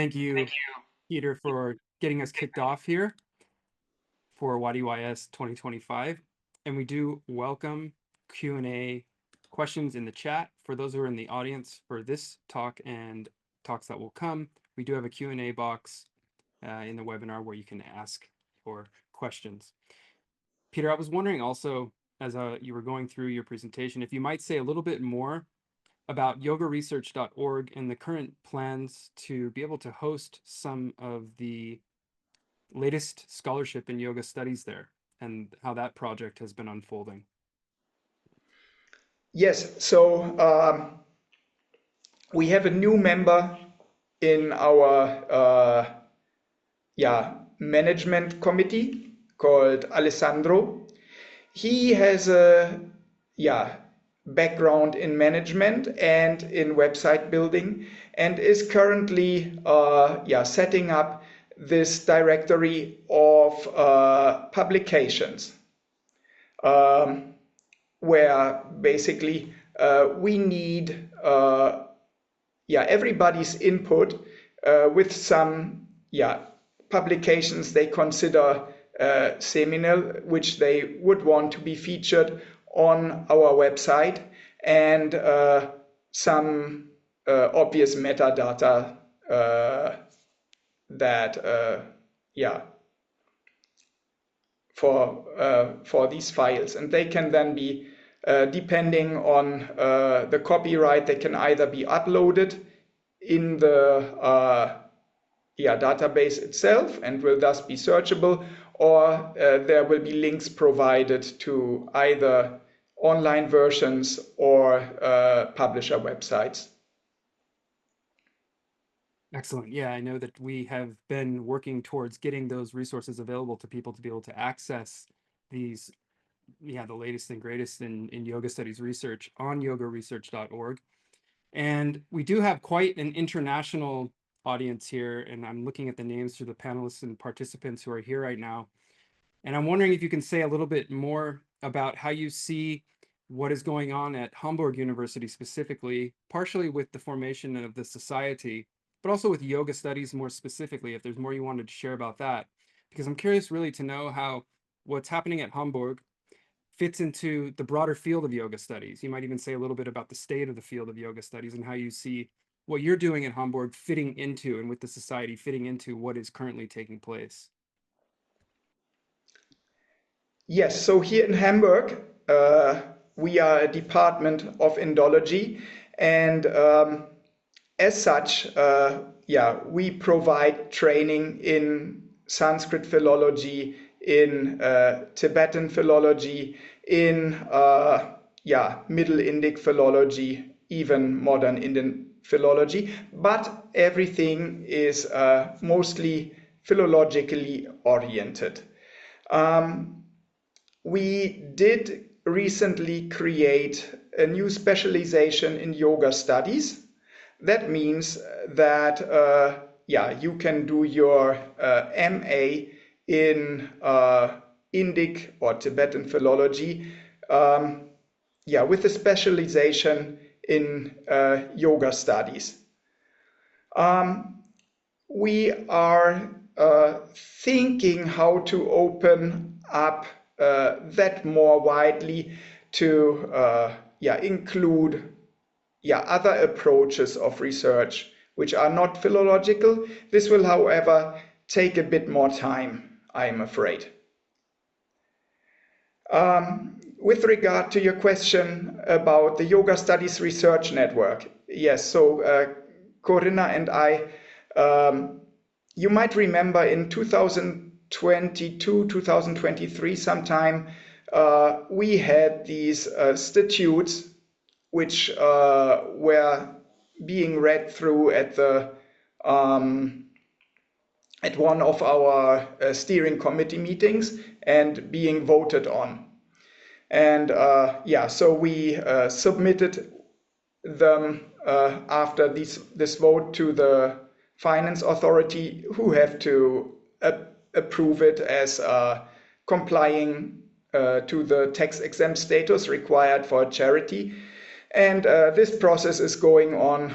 thank you, Peter, for getting us kicked off here for WADYS 2025. And we do welcome Q&A questions in the chat. For those who are in the audience for this talk and talks that will come, we do have a Q&A box in the webinar where you can ask your questions. Peter, I was wondering also, as you were going through your presentation, if you might say a little bit more about yogaresearch.org and the current plans to be able to host some of the latest scholarship in yoga studies there and how that project has been unfolding. Yes, so we have a new member in our management committee called Alessandro. He has a background in management and in website building, and is currently setting up this directory of publications where basically we need everybody's input with some publications they consider seminal, which they would want to be featured on our website, and some obvious metadata that for these files, and they can then be depending on the copyright, they can either be uploaded in the database itself and will thus be searchable, or there will be links provided to either online versions or publisher websites. Excellent. Yeah, I know that we have been working towards getting those resources available to people to be able to access these, the latest and greatest in yoga studies research on yogaresearch.org. And we do have quite an international audience here, and I'm looking at the names for the panelists and participants who are here right now. And I'm wondering if you can say a little bit more about how you see what is going on at Hamburg University specifically, partially with the formation of the society, but also with yoga studies more specifically, if there's more you wanted to share about that. Because I'm curious really to know how what's happening at Hamburg fits into the broader field of yoga studies. You might even say a little bit about the state of the field of yoga studies and how you see what you're doing at Hamburg fitting into, and with the society fitting into what is currently taking place. Yes, so here in Hamburg, we are a department of Indology, and as such, we provide training in Sanskrit philology, in Tibetan philology, in Middle Indic philology, even modern Indian philology, but everything is mostly philologically oriented. We did recently create a new specialization in yoga studies. That means that you can do your MA in Indic or Tibetan philology with a specialization in yoga studies. We are thinking how to open up that more widely to include other approaches of research which are not philological. This will, however, take a bit more time, I'm afraid. With regard to your question about the Yoga Studies Research Network, yes, so Corinna and I, you might remember in 2022, 2023 sometime, we had these statutes which were being read through at the at one of our steering committee meetings and being voted on. And so we submitted them after this vote to the finance authority, who have to approve it as complying to the tax exempt status required for a charity. And this process is going on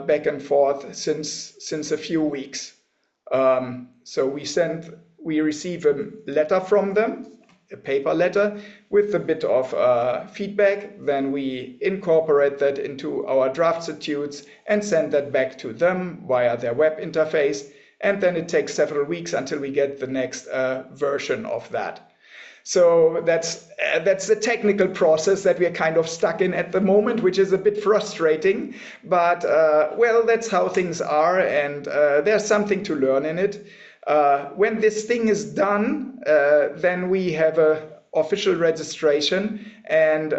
back and forth since a few weeks. So we receive a letter from them, a paper letter with a bit of feedback. Then we incorporate that into our draft statutes and send that back to them via their web interface. And then it takes several weeks until we get the next version of that. So that's the technical process that we are kind of stuck in at the moment, which is a bit frustrating. But well, that's how things are, and there's something to learn in it. When this thing is done, then we have a official registration, and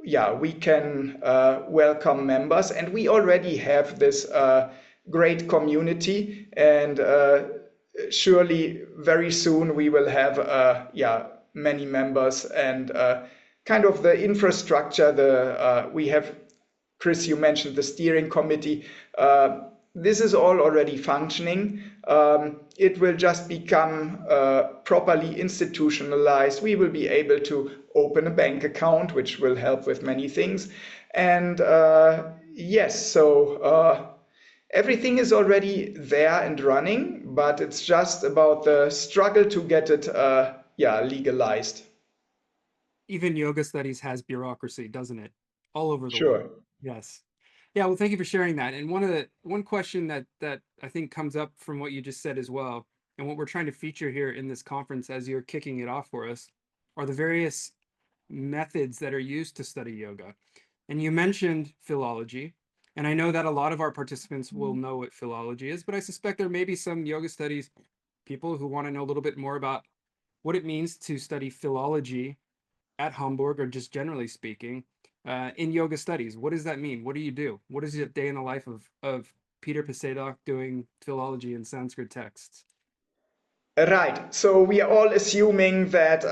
yeah, we can welcome members, and we already have this great community, and surely very soon we will have yeah, many members, and kind of the infrastructure. We have, Chris, you mentioned the steering committee. This is all already functioning. It will just become properly institutionalized. We will be able to open a bank account, which will help with many things. And yes, so everything is already there and running, but it's just about the struggle to get it yeah, legalized. Even yoga studies has bureaucracy, doesn't it? All over the world. Sure. Yes. Yeah, well, thank you for sharing that. And one question that I think comes up from what you just said as well, and what we're trying to feature here in this conference as you're kicking it off for us, are the various methods that are used to study yoga. And you mentioned philology, and I know that a lot of our participants will know what philology is, but I suspect there may be some yoga studies people who want to know a little bit more about what it means to study philology at Hamburg, or just generally speaking, in yoga studies. What does that mean? What do you do? What is a day in the life of Peter Pasedach doing philology in Sanskrit texts? Right. So we are all assuming that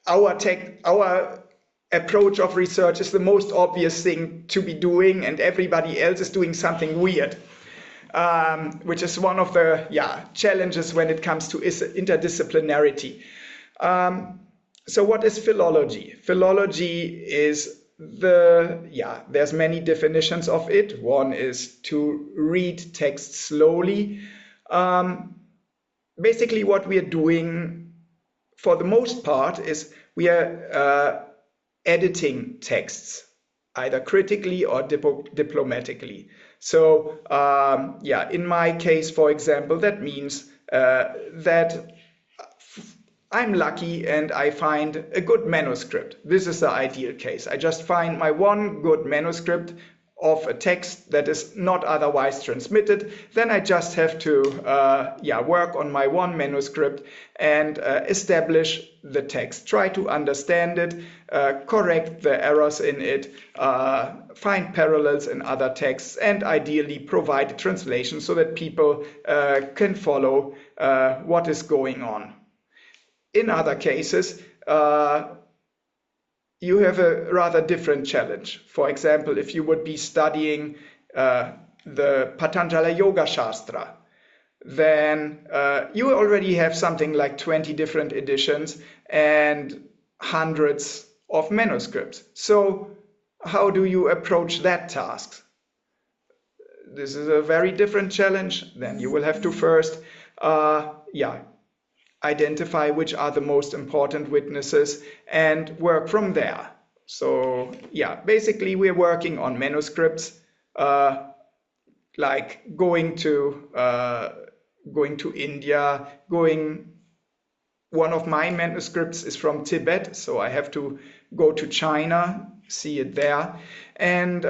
our approach of research is the most obvious thing to be doing, and everybody else is doing something weird, which is one of the challenges when it comes to interdisciplinarity. So what is philology? Philology is there's many definitions of it. One is to read text slowly. Basically, what we are doing for the most part is we are editing texts, either critically or diplomatically. So in my case, for example, that means that I'm lucky and I find a good manuscript. This is the ideal case. I just find my one good manuscript of a text that is not otherwise transmitted. Then I just have to work on my one manuscript and establish the text, try to understand it, correct the errors in it, find parallels in other texts, and ideally provide a translation so that people can follow what is going on. In other cases, you have a rather different challenge. For example, if you would be studying the Patanjala Yoga Shastra, then you already have something like 20 different editions and hundreds of manuscripts. So how do you approach that task? This is a very different challenge. Then you will have to first identify which are the most important witnesses and work from there. So basically we're working on manuscripts, like going to India, one of my manuscripts is from Tibet, so I have to go to China, see it there, and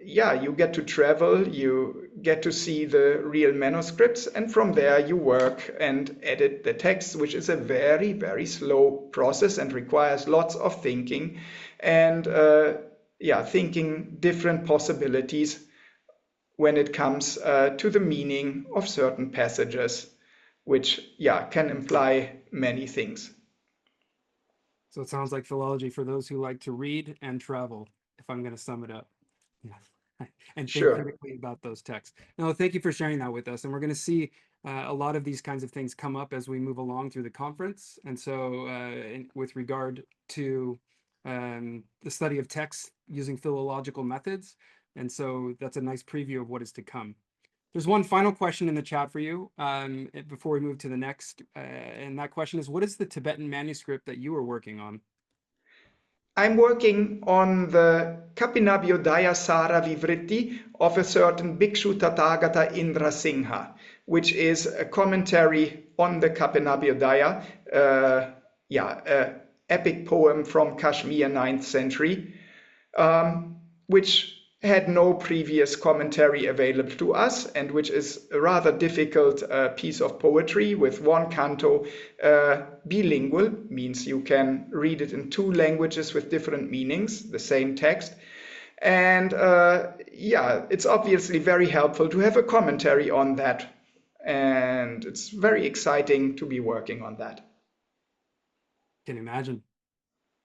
you get to travel, you get to see the real manuscripts, and from there you work and edit the text, which is a very, very slow process and requires lots of thinking and thinking different possibilities when it comes to the meaning of certain passages, which can imply many things. So it sounds like philology for those who like to read and travel, if I'm going to sum it up. Yeah. And think Sure. critically about those texts. No, thank you for sharing that with us. And we're going to see a lot of these kinds of things come up as we move along through the conference. And so with regard to the study of texts using philological methods. And so that's a nice preview of what is to come. There's one final question in the chat for you before we move to the next. And that question is, what is the Tibetan manuscript that you are working on? I'm working on the Kapinabhyodaya Sara Vivritti of a certain Bhikshu Tathagata Indra Singha, which is a commentary on the Kapinabhyodaya, epic poem from Kashmir, 9th century, which had no previous commentary available to us, and which is a rather difficult piece of poetry with one canto, bilingual, means you can read it in two languages with different meanings, the same text. And it's obviously very helpful to have a commentary on that. And it's very exciting to be working on that. Can imagine.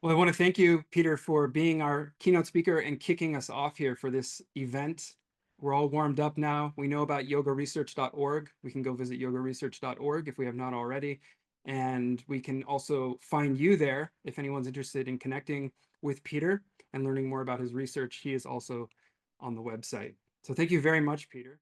Well, I want to thank you, Peter, for being our keynote speaker and kicking us off here for this event. We're all warmed up now. We know about yogaresearch.org. We can go visit yogaresearch.org if we have not already. And we can also find you there if anyone's interested in connecting with Peter and learning more about his research. He is also on the website. So thank you very much, Peter.